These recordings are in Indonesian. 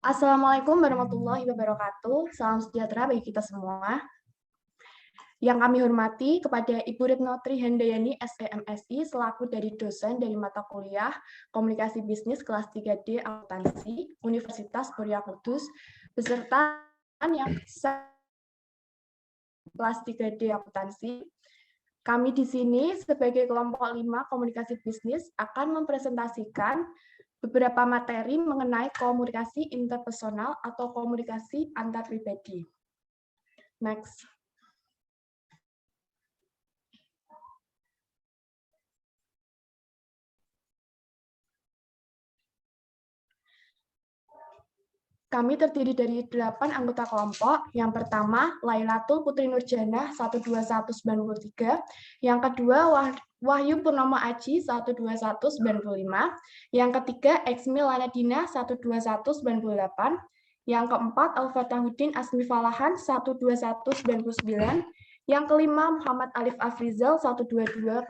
Assalamualaikum warahmatullahi wabarakatuh. Salam sejahtera bagi kita semua. Yang kami hormati kepada Ibu Retno Trihandayani, SEMSI, selaku dari dosen dari mata kuliah Komunikasi Bisnis kelas 3D Akuntansi, Universitas Muria Kudus, beserta yang kelas 3D Akuntansi. Kami di sini sebagai kelompok 5 Komunikasi Bisnis akan mempresentasikan beberapa materi mengenai komunikasi interpersonal atau komunikasi antar pribadi. Next. Kami terdiri dari 8 anggota kelompok. Yang pertama, Lailatul Putri Nurjana 12193. Yang kedua, Wahyu Purnomo Aji 12195. Yang ketiga, Eksmi Lanadina 12198. Yang keempat, Al-Fatahudin Asmi Falahan 12199. Yang kelima, Muhammad Alif Afrizal 12200.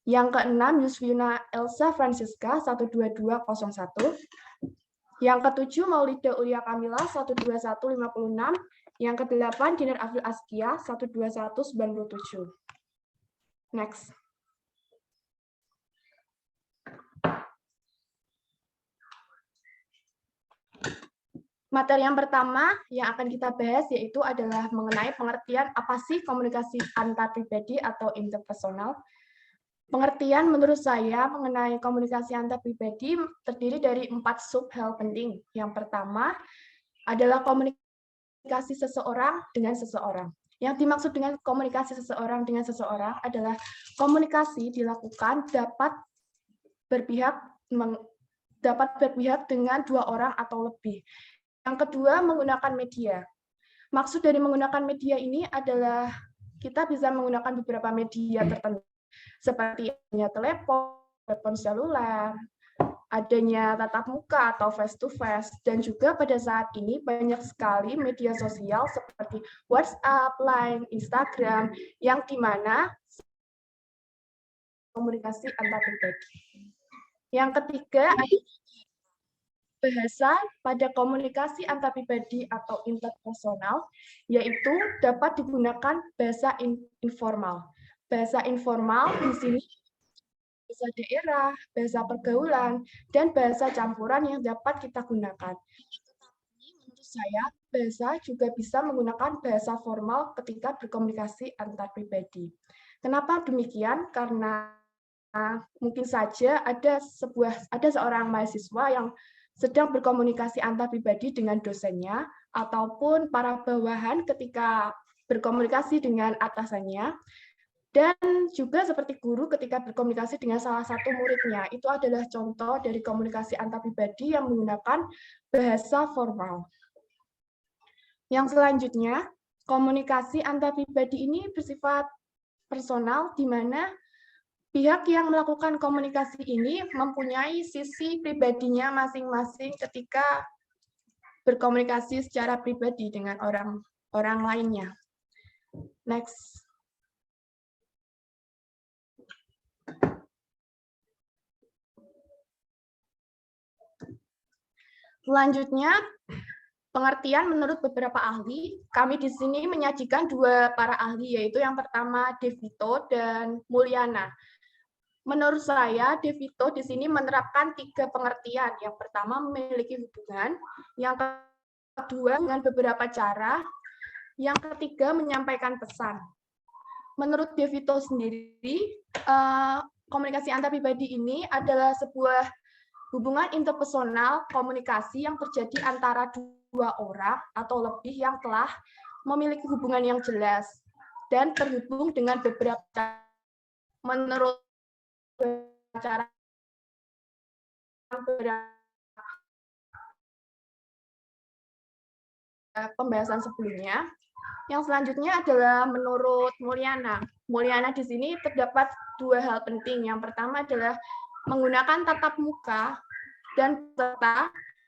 Yang keenam, Yusfiuna Elsa Francisca 12201. Yang ketujuh, Maulida Ulia Kamila 12156. Yang kedelapan, Dinar Afil Askia 12197. Next. Materi yang pertama yang akan kita bahas yaitu adalah mengenai pengertian apa sih komunikasi antar pribadi atau interpersonal. Pengertian menurut saya mengenai komunikasi antar pribadi terdiri dari 4 sub hal penting. Yang pertama adalah komunikasi seseorang dengan seseorang. Yang dimaksud dengan komunikasi seseorang dengan seseorang adalah komunikasi dilakukan dapat berpihak dengan 2 orang atau lebih. Yang kedua, menggunakan media. Maksud dari menggunakan media ini adalah kita bisa menggunakan beberapa media tertentu, seperti telepon seluler, adanya tatap muka atau face to face, dan juga pada saat ini banyak sekali media sosial seperti WhatsApp, Line, Instagram, yang dimana komunikasi antar pribadi. Yang ketiga, bahasa pada komunikasi antar pribadi atau interpersonal, yaitu dapat digunakan bahasa informal. Bahasa informal di sini bahasa daerah, bahasa pergaulan, dan bahasa campuran yang dapat kita gunakan. Menurut saya, bahasa juga bisa menggunakan bahasa formal ketika berkomunikasi antar pribadi. Kenapa demikian? Karena mungkin saja ada seorang mahasiswa yang sedang berkomunikasi antar pribadi dengan dosennya, ataupun para bawahan ketika berkomunikasi dengan atasannya, dan juga seperti guru ketika berkomunikasi dengan salah satu muridnya. Itu adalah contoh dari komunikasi antar pribadi yang menggunakan bahasa formal. Yang selanjutnya, komunikasi antar pribadi ini bersifat personal, di mana pihak yang melakukan komunikasi ini mempunyai sisi pribadinya masing-masing ketika berkomunikasi secara pribadi dengan orang lainnya. Next. Selanjutnya, pengertian menurut beberapa ahli. Kami di sini menyajikan 2 para ahli, yaitu yang pertama Devito dan Mulyana. Menurut saya, Devito di sini menerapkan 3 pengertian. Yang pertama, memiliki hubungan. Yang kedua, dengan beberapa cara. Yang ketiga, menyampaikan pesan. Menurut Devito sendiri, komunikasi antar pribadi ini adalah sebuah hubungan interpersonal komunikasi yang terjadi antara 2 orang atau lebih yang telah memiliki hubungan yang jelas dan terhubung dengan beberapa cara. Menurut cara pembahasan sebelumnya. Yang selanjutnya adalah menurut Mulyana. Mulyana di sini terdapat 2 hal penting. Yang pertama adalah menggunakan tatap muka dan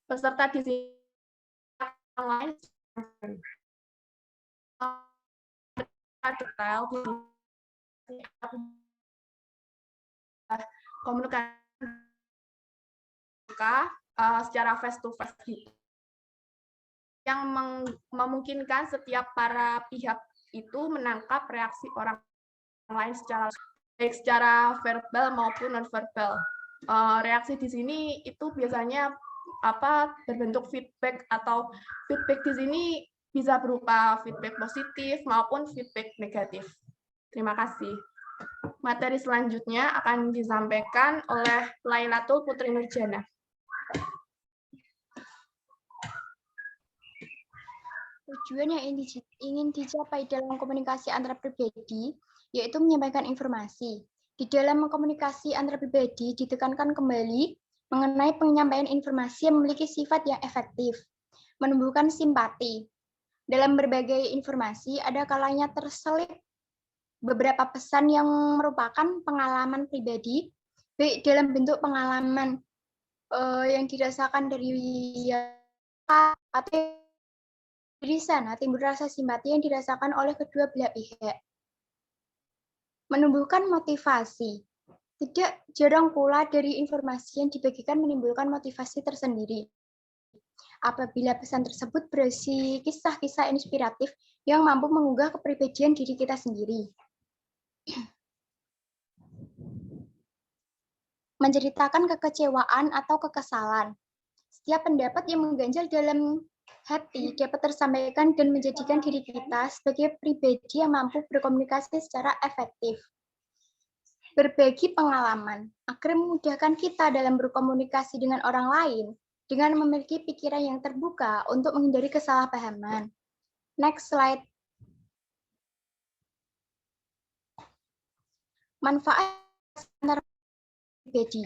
peserta di sini yang lain detail komunikasi secara face to face gitu, yang memungkinkan setiap para pihak itu menangkap reaksi orang lain baik secara verbal maupun nonverbal. Reaksi di sini itu biasanya berbentuk feedback, atau feedback di sini bisa berupa feedback positif maupun feedback negatif. Terima kasih. Materi selanjutnya akan disampaikan oleh Lailatul Putri Nurjana. Tujuan yang ingin dicapai dalam komunikasi antar pribadi yaitu menyampaikan informasi. Di dalam komunikasi antar pribadi ditekankan kembali mengenai penyampaian informasi yang memiliki sifat yang efektif, menumbuhkan simpati. Dalam berbagai informasi ada kalanya terselip beberapa pesan yang merupakan pengalaman pribadi, baik dalam bentuk pengalaman yang dirasakan dari atau di sana timbul rasa simpati yang dirasakan oleh kedua belah pihak. Menumbuhkan motivasi. Tidak jarang pula dari informasi yang dibagikan menimbulkan motivasi tersendiri. Apabila pesan tersebut berisi kisah-kisah inspiratif yang mampu menggugah kepribadian diri kita sendiri. Menceritakan kekecewaan atau kekesalan. Setiap pendapat yang mengganjal dalam hati dapat tersampaikan dan menjadikan diri kita sebagai pribadi yang mampu berkomunikasi secara efektif. Berbagi pengalaman agar memudahkan kita dalam berkomunikasi dengan orang lain dengan memiliki pikiran yang terbuka untuk menghindari kesalahpahaman. Next slide. Manfaat antar pribadi.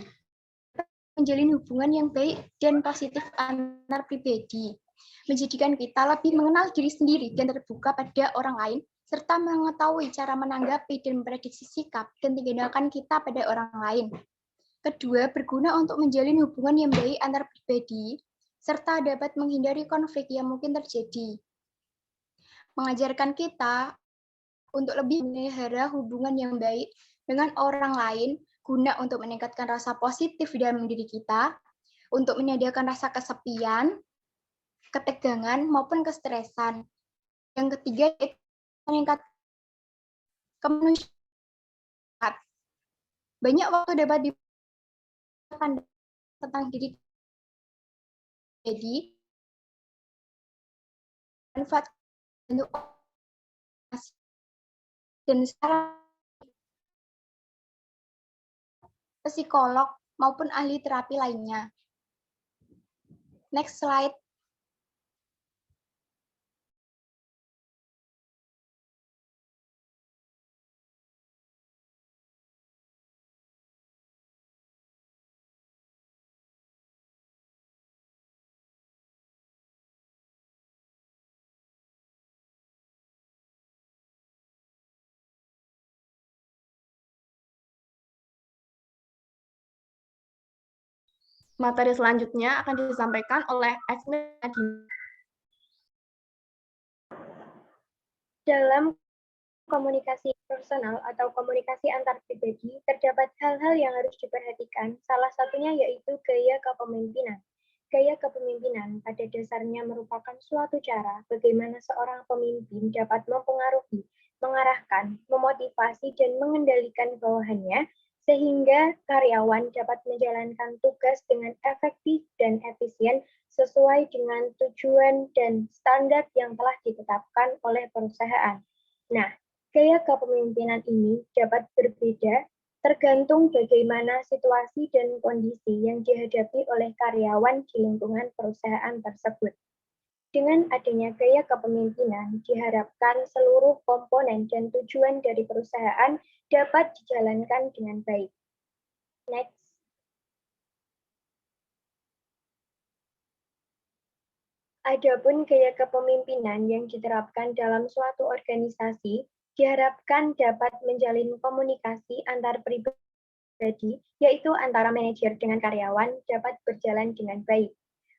Menjalin hubungan yang baik dan positif antar pribadi. Menjadikan kita lebih mengenal diri sendiri dan terbuka pada orang lain, serta mengetahui cara menanggapi dan memprediksi sikap dan tindakan kita pada orang lain. Kedua, berguna untuk menjalin hubungan yang baik antar pribadi, serta dapat menghindari konflik yang mungkin terjadi. Mengajarkan kita untuk lebih memelihara hubungan yang baik dengan orang lain, guna untuk meningkatkan rasa positif dalam diri kita, untuk menyediakan rasa kesepian, ketegangan, maupun kestresan. Yang ketiga, meningkat kemanusiaan. Banyak waktu dapat dipandang tentang diri. Jadi, manfaat untuk dan sekarang psikolog maupun ahli terapi lainnya. Next slide. Materi selanjutnya akan disampaikan oleh Agnes Nadine. Dalam komunikasi personal atau komunikasi antar pribadi, terdapat hal-hal yang harus diperhatikan. Salah satunya yaitu gaya kepemimpinan. Gaya kepemimpinan pada dasarnya merupakan suatu cara bagaimana seorang pemimpin dapat mempengaruhi, mengarahkan, memotivasi, dan mengendalikan bawahannya, sehingga karyawan dapat menjalankan tugas dengan efektif dan efisien sesuai dengan tujuan dan standar yang telah ditetapkan oleh perusahaan. Nah, gaya kepemimpinan ini dapat berbeda tergantung bagaimana situasi dan kondisi yang dihadapi oleh karyawan di lingkungan perusahaan tersebut. Dengan adanya gaya kepemimpinan, diharapkan seluruh komponen dan tujuan dari perusahaan dapat dijalankan dengan baik. Next. Adapun gaya kepemimpinan yang diterapkan dalam suatu organisasi diharapkan dapat menjalin komunikasi antar pribadi, yaitu antara manajer dengan karyawan, dapat berjalan dengan baik.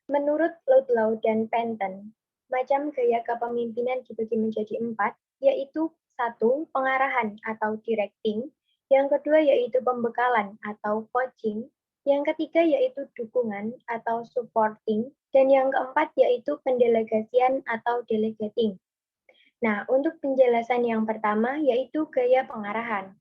Menurut Ludlow dan Penton, macam gaya kepemimpinan dibagi menjadi 4, yaitu 1. Pengarahan atau directing, yang kedua yaitu pembekalan atau coaching, Yang ketiga yaitu dukungan atau supporting, dan yang keempat yaitu pendelegasian atau delegating. Nah, untuk penjelasan yang pertama yaitu gaya pengarahan.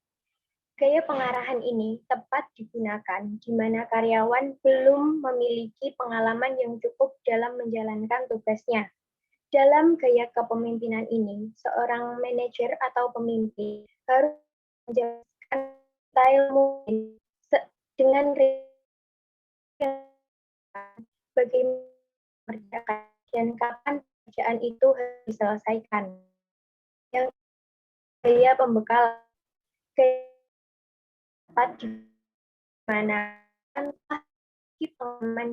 Gaya pengarahan ini tepat digunakan di mana karyawan belum memiliki pengalaman yang cukup dalam menjalankan tugasnya. Dalam gaya kepemimpinan ini, seorang manajer atau pemimpin harus menjelaskan style mungkin dengan bagaimana mengerjakan dan kapan pekerjaan itu harus diselesaikan. Yang gaya pembekalan, gaya tepat di mana pengalaman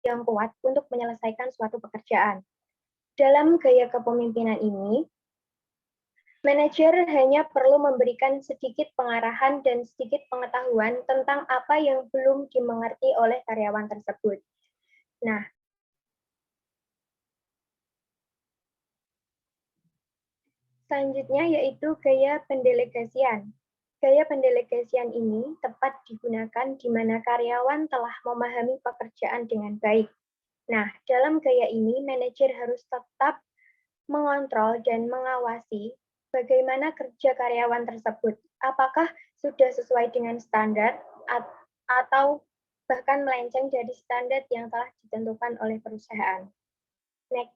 yang kuat untuk menyelesaikan suatu pekerjaan. Dalam gaya kepemimpinan ini, manajer hanya perlu memberikan sedikit pengarahan dan sedikit pengetahuan tentang apa yang belum dimengerti oleh karyawan tersebut. Nah, selanjutnya yaitu gaya pendelegasian. Gaya pendelegasian ini tepat digunakan di mana karyawan telah memahami pekerjaan dengan baik. Nah, dalam gaya ini, manajer harus tetap mengontrol dan mengawasi bagaimana kerja karyawan tersebut. Apakah sudah sesuai dengan standar atau bahkan melenceng dari standar yang telah ditentukan oleh perusahaan. Next.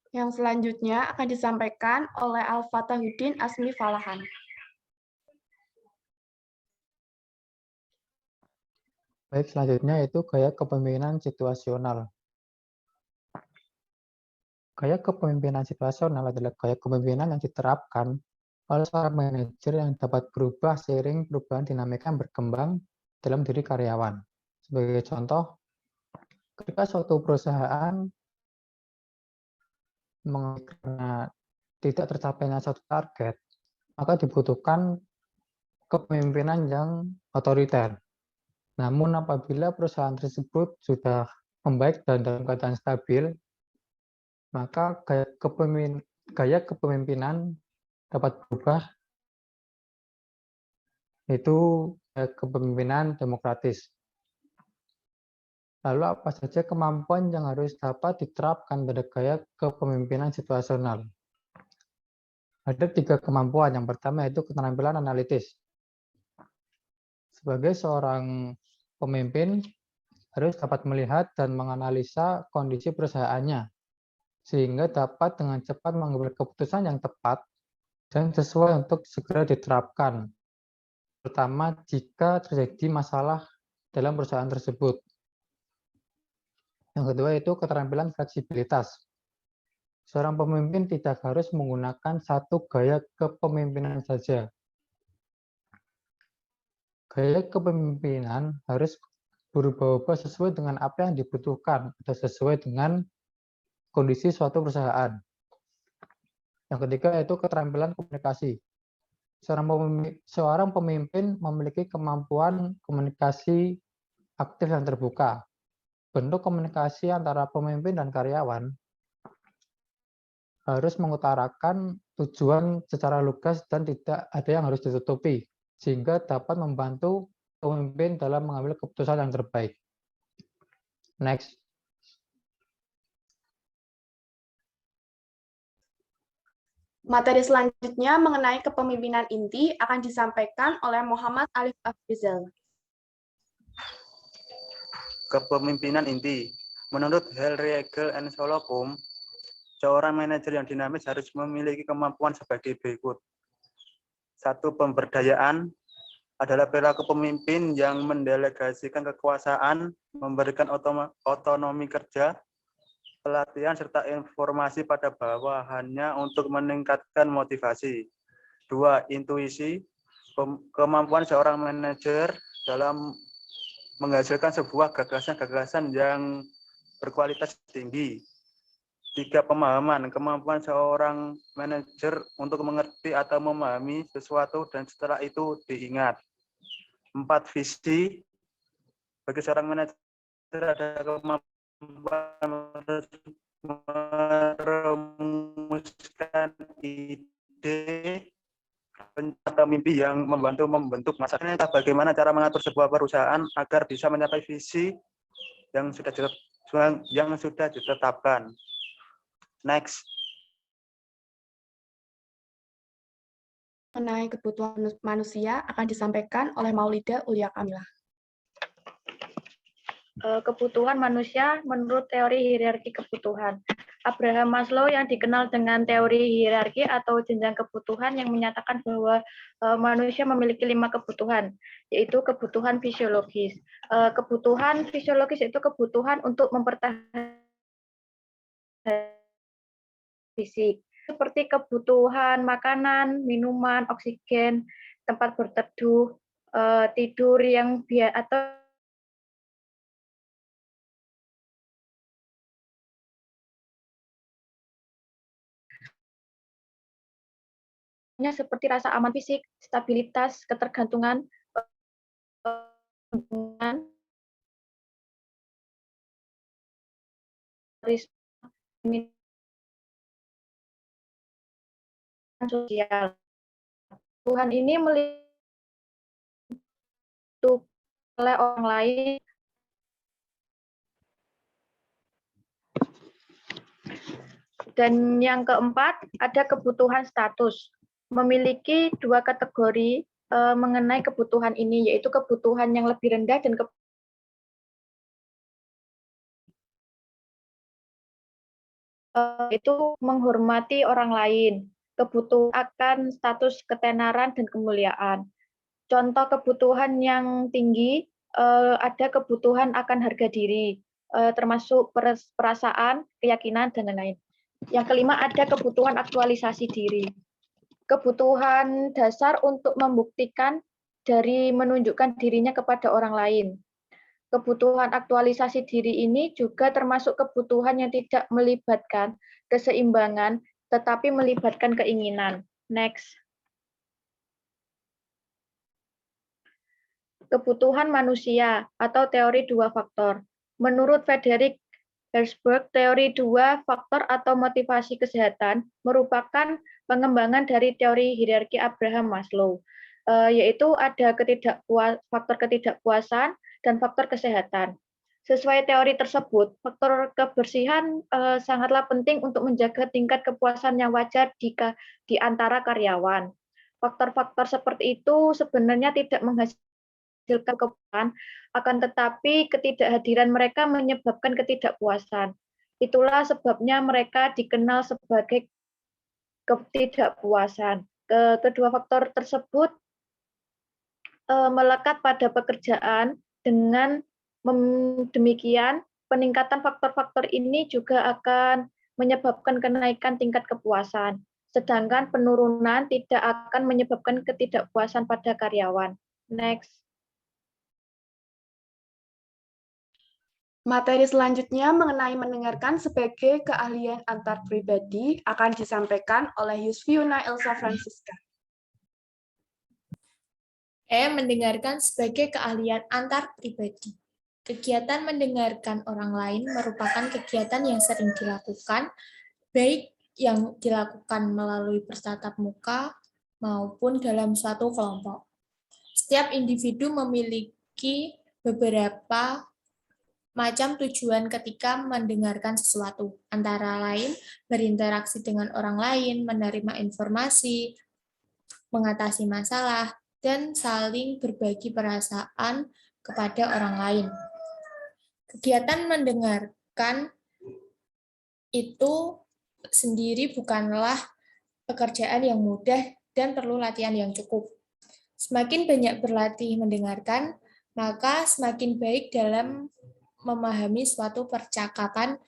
Yang selanjutnya akan disampaikan oleh Al-Fatahuddin Asmi Falahan. Baik, selanjutnya itu gaya kepemimpinan situasional. Gaya kepemimpinan situasional adalah gaya kepemimpinan yang diterapkan oleh seorang manajer yang dapat berubah seiring perubahan dinamika yang berkembang dalam diri karyawan. Sebagai contoh, ketika suatu perusahaan karena tidak tercapainya suatu target, maka dibutuhkan kepemimpinan yang otoriter. Namun apabila perusahaan tersebut sudah membaik dan dalam keadaan stabil, maka gaya kepemimpinan dapat berubah, yaitu kepemimpinan demokratis. Lalu apa saja kemampuan yang harus dapat diterapkan pada gaya kepemimpinan situasional? Ada 3 kemampuan. Yang pertama yaitu keterampilan analitis. Sebagai seorang pemimpin harus dapat melihat dan menganalisa kondisi perusahaannya, sehingga dapat dengan cepat mengambil keputusan yang tepat dan sesuai untuk segera diterapkan, terutama jika terjadi masalah dalam perusahaan tersebut. Yang kedua itu keterampilan fleksibilitas. Seorang pemimpin tidak harus menggunakan satu gaya kepemimpinan saja. Gaya kepemimpinan harus berubah-ubah sesuai dengan apa yang dibutuhkan atau sesuai dengan kondisi suatu perusahaan. Yang ketiga yaitu keterampilan komunikasi. Seorang pemimpin memiliki kemampuan komunikasi aktif yang terbuka. Bentuk komunikasi antara pemimpin dan karyawan harus mengutarakan tujuan secara lugas dan tidak ada yang harus ditutupi, sehingga dapat membantu pemimpin dalam mengambil keputusan yang terbaik. Next. Materi selanjutnya mengenai kepemimpinan inti akan disampaikan oleh Muhammad Alif Afrizal. Kepemimpinan inti. Menurut Hellriegel and Solocum, seorang manajer yang dinamis harus memiliki kemampuan sebagai berikut. 1. Pemberdayaan adalah perilaku pemimpin yang mendelegasikan kekuasaan, memberikan otonomi kerja, pelatihan, serta informasi pada bawahannya untuk meningkatkan motivasi. 2. Intuisi, kemampuan seorang manajer dalam menghasilkan sebuah gagasan-gagasan yang berkualitas tinggi. 3. Pemahaman, kemampuan seorang manajer untuk mengerti atau memahami sesuatu dan setelah itu diingat. 4. Visi, Bagi seorang manajer ada kemampuan merumuskan ide atau mimpi yang membantu membentuk masa depan. Bagaimana cara mengatur sebuah perusahaan agar bisa mencapai visi yang sudah ditetapkan. Next. Mengenai kebutuhan manusia akan disampaikan oleh Maulida Ulia Kamila. Kebutuhan manusia menurut teori hierarki kebutuhan. Abraham Maslow yang dikenal dengan teori hierarki atau jenjang kebutuhan yang menyatakan bahwa manusia memiliki 5 kebutuhan, yaitu kebutuhan fisiologis. Kebutuhan fisiologis itu kebutuhan untuk mempertahankan fisik, seperti kebutuhan makanan, minuman, oksigen, tempat berteduh, tidur yang atau seperti rasa aman fisik, stabilitas, ketergantungan, sosial. Tuhan ini melihat oleh orang lain. Dan yang keempat, ada kebutuhan status. Memiliki 2 kategori mengenai kebutuhan ini, yaitu kebutuhan yang lebih rendah dan itu menghormati orang lain, kebutuhan akan status ketenaran dan kemuliaan. Contoh kebutuhan yang tinggi, ada kebutuhan akan harga diri, termasuk perasaan, keyakinan, dan lain-lain. Yang kelima, ada kebutuhan aktualisasi diri. Kebutuhan dasar untuk membuktikan dari menunjukkan dirinya kepada orang lain. Kebutuhan aktualisasi diri ini juga termasuk kebutuhan yang tidak melibatkan keseimbangan, tetapi melibatkan keinginan. Next. Kebutuhan manusia atau teori 2 faktor. Menurut Frederick Herzberg, teori 2 faktor atau motivasi kesehatan merupakan pengembangan dari teori hierarki Abraham Maslow, yaitu ada faktor ketidakpuasan dan faktor kesehatan. Sesuai teori tersebut, faktor kebersihan sangatlah penting untuk menjaga tingkat kepuasan yang wajar di antara karyawan. Faktor-faktor seperti itu sebenarnya tidak menghasilkan kepuasan, akan tetapi ketidakhadiran mereka menyebabkan ketidakpuasan. Itulah sebabnya mereka dikenal sebagai ketidakpuasan. Kedua faktor tersebut melekat pada pekerjaan. Dengan demikian, peningkatan faktor-faktor ini juga akan menyebabkan kenaikan tingkat kepuasan, sedangkan penurunan tidak akan menyebabkan ketidakpuasan pada karyawan. Next. Materi selanjutnya mengenai mendengarkan sebagai keahlian antar pribadi akan disampaikan oleh Yusfiuna Elsa Francisca. Mendengarkan sebagai keahlian antar pribadi. Kegiatan mendengarkan orang lain merupakan kegiatan yang sering dilakukan, baik yang dilakukan melalui bertatap muka maupun dalam suatu kelompok. Setiap individu memiliki beberapa macam tujuan ketika mendengarkan sesuatu, antara lain berinteraksi dengan orang lain, menerima informasi, mengatasi masalah, dan saling berbagi perasaan kepada orang lain. Kegiatan mendengarkan itu sendiri bukanlah pekerjaan yang mudah dan perlu latihan yang cukup. Semakin banyak berlatih mendengarkan, maka semakin baik dalam memahami suatu percakapan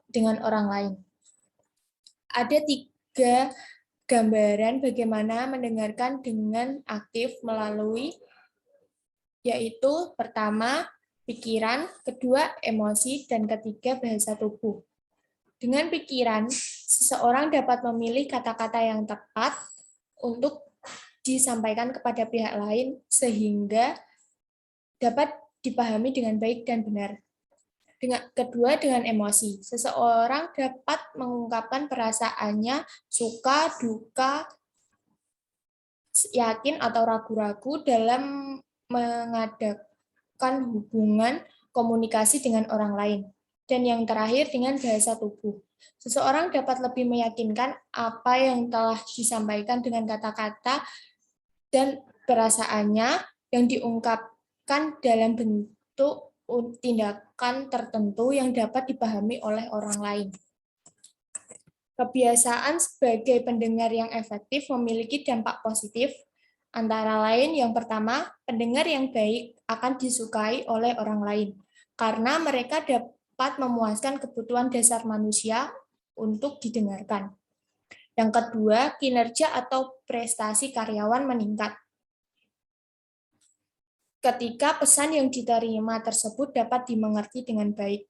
dengan orang lain. Ada 3 gambaran bagaimana mendengarkan dengan aktif melalui, yaitu pertama, pikiran, kedua, emosi, dan ketiga, bahasa tubuh. Dengan pikiran, seseorang dapat memilih kata-kata yang tepat untuk disampaikan kepada pihak lain, sehingga dapat dipahami dengan baik dan benar. Kedua, dengan emosi. Seseorang dapat mengungkapkan perasaannya, suka, duka, yakin atau ragu-ragu dalam mengadakan hubungan komunikasi dengan orang lain. Dan yang terakhir, dengan bahasa tubuh. Seseorang dapat lebih meyakinkan apa yang telah disampaikan dengan kata-kata dan perasaannya yang diungkapkan dalam bentuk tindakan tertentu yang dapat dipahami oleh orang lain. Kebiasaan sebagai pendengar yang efektif memiliki dampak positif, antara lain yang pertama, pendengar yang baik akan disukai oleh orang lain, karena mereka dapat memuaskan kebutuhan dasar manusia untuk didengarkan. Yang kedua, kinerja atau prestasi karyawan meningkat ketika pesan yang diterima tersebut dapat dimengerti dengan baik.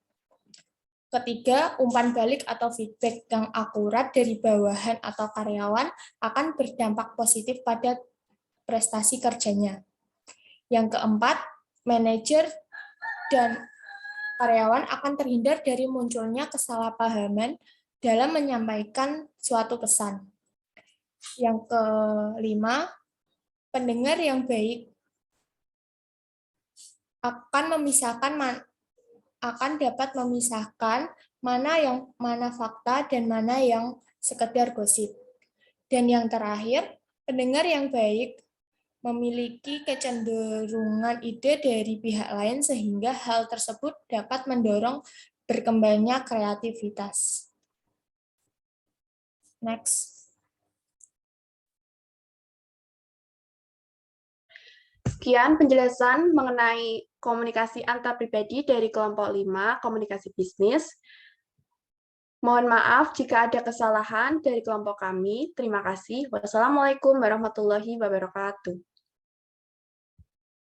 Ketiga, umpan balik atau feedback yang akurat dari bawahan atau karyawan akan berdampak positif pada prestasi kerjanya. Yang keempat, manajer dan karyawan akan terhindar dari munculnya kesalahpahaman dalam menyampaikan suatu pesan. Yang kelima, pendengar yang baik akan dapat memisahkan mana fakta dan mana yang sekedar gosip. Dan yang terakhir, pendengar yang baik memiliki kecenderungan ide dari pihak lain sehingga hal tersebut dapat mendorong berkembangnya kreativitas. Next. Sekian penjelasan mengenai komunikasi antar pribadi dari kelompok 5, komunikasi bisnis. Mohon maaf jika ada kesalahan dari kelompok kami. Terima kasih. Wassalamualaikum warahmatullahi wabarakatuh.